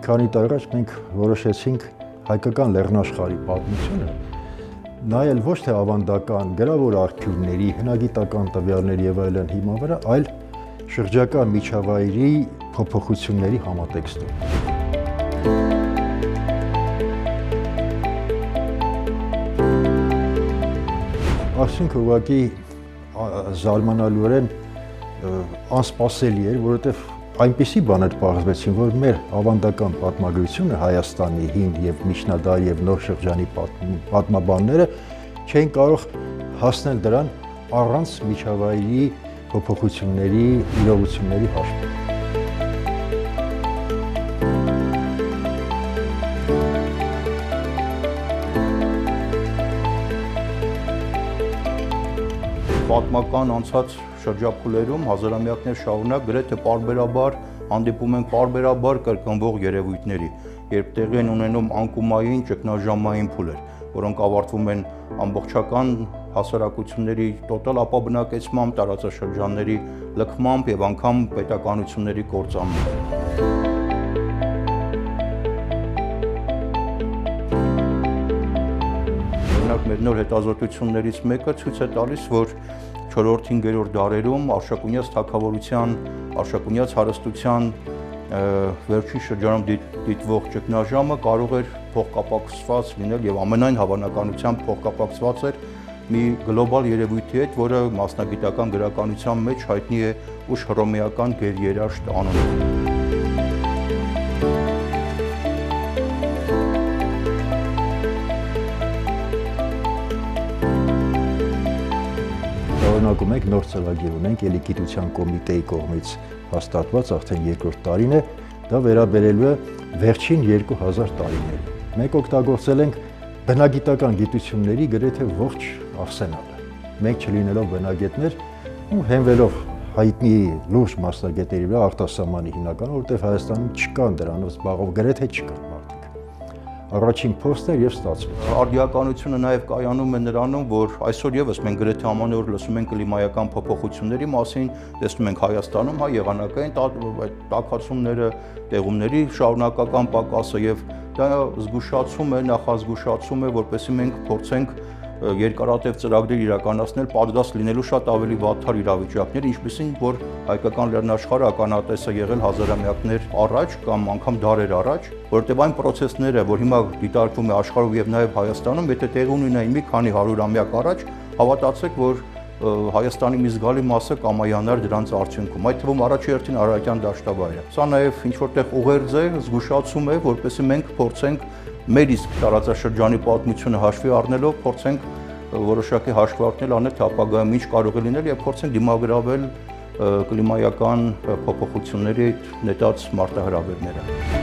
քանի տարի առաջ մենք որոշեցինք հայկական լեռնաշխարհի պատմությունը նայել ոչ թե ավանդական գրավոր արխիվների, հնագիտական տվյալների եւ այլն հիման վրա, այլ շրջակա միջավայրի փոփոխությունների համատեքստով։ Արդյունքը ուղղակի զարմանալիորեն անսպասելի էր, որովհետև այնպիսի բաներ պարզվեցին, որ մեր ավանդական պատմագրությունը Հայաստանի հին եւ միջնադարի եւ նոր շրջանի պատմաբանները չէին կարող հասնել դրան առանց միջավայրի փոփոխությունների, իրողությունների հաշվի։ Պատմական անցած շրջափուլերում հազարամյակներ շարունակ գրեթե պարբերաբար հանդիպում ենք պարբերաբար կրկնվող երևույթների, երբ տեղի են ունենում անկումային ճգնաժամային փուլեր, որոնք ավարտվում են ամբողջական հասարակությունների տոտալ ապաբնակեցմամբ, տարածաշրջանների լքմամբ եւ անգամ պետականությունների կործանմամբ։ Մեր նոր հետազոտություններից մեկը ցույց է տալիս, որ 4-5-րդ դարերում Արշակունյաց թագավորության, Արշակունյաց հարստության վերջին շրջանում դիտվող ճգնաժամը կարող էր փոխկապակցված լինել եւ ամենայն հավանականությամբ փոխկապակցված էր մի գլոբալ երևույթի հետ, որը մասնագիտական գրականության մեջ հայտնի է ուշհռոմեական գերերաշտ անունով։ Շարունակում ենք նոր ծրագիր ունենք Էլի գիտության կոմիտեի կողմից հաստատված արդեն երկրորդ տարին է, դա վերաբերելու է վերջին 2000 տարիներին։ Մենք օգտագործել ենք բնագիտական գիտությունների գրեթե ողջ արսենալը։ Մենք չլինելով բնագետներ ու հենվելով հայտնի լուրջ մասնագետների վրա արտասահմանի հիմնական, որտեղ Հայաստանում չկան դրանով զբաղվող գրեթե չկան մարդիկ։ Առաջին փոստն էր եւ ստացվեց։ Արդիականությունը նաեւ կայանում է նրանում, որ այսօր եւս մենք գրեթե ամանորը լսում ենք կլիմայական փոփոխությունների մասին, տեսնում ենք Հայաստանում եղանակային տաքացումները, տեղումների շարունակական պակասը եւ դա զգուշացում է, նախազգուշացում է, որպեսզի մենք փորձենք երկարատև ծրագրեր իրականացնել պատրաստ լինելու շատ ավելի վատթար իրավիճակներ, ինչպիսին որ հայկական լեռնաշխարհը ականատես է եղել հազարամյակներ առաջ կամ անգամ դարեր առաջ, որտեղ այն process-ները, որ հիմա դիտարկվում է աշխարհում եւ նաեւ Հայաստանում, եթե տեղի ունենային մի քանի 100-ամյակ առաջ, հավատացեք, որ Հայաստանի մի զգալի մասը կամայանար դրանց արդյունքում, այդ թվում առաջերտին Արարատյան դաշտավայրը։ Սա նաեւ ինչ որտեղ ուղերձ է, զգուշացում է, որպեսզի մենք փորձենք մեր իսկ տարածաշրջանի պատմությունը հաշվի առնելով փորձենք որոշակի հաշվարկներ անել, թե ապագայում ինչ կարող է լինել եւ փորձենք դիմագրավել կլիմայական փոփոխությունների նետած մարտահրավերները։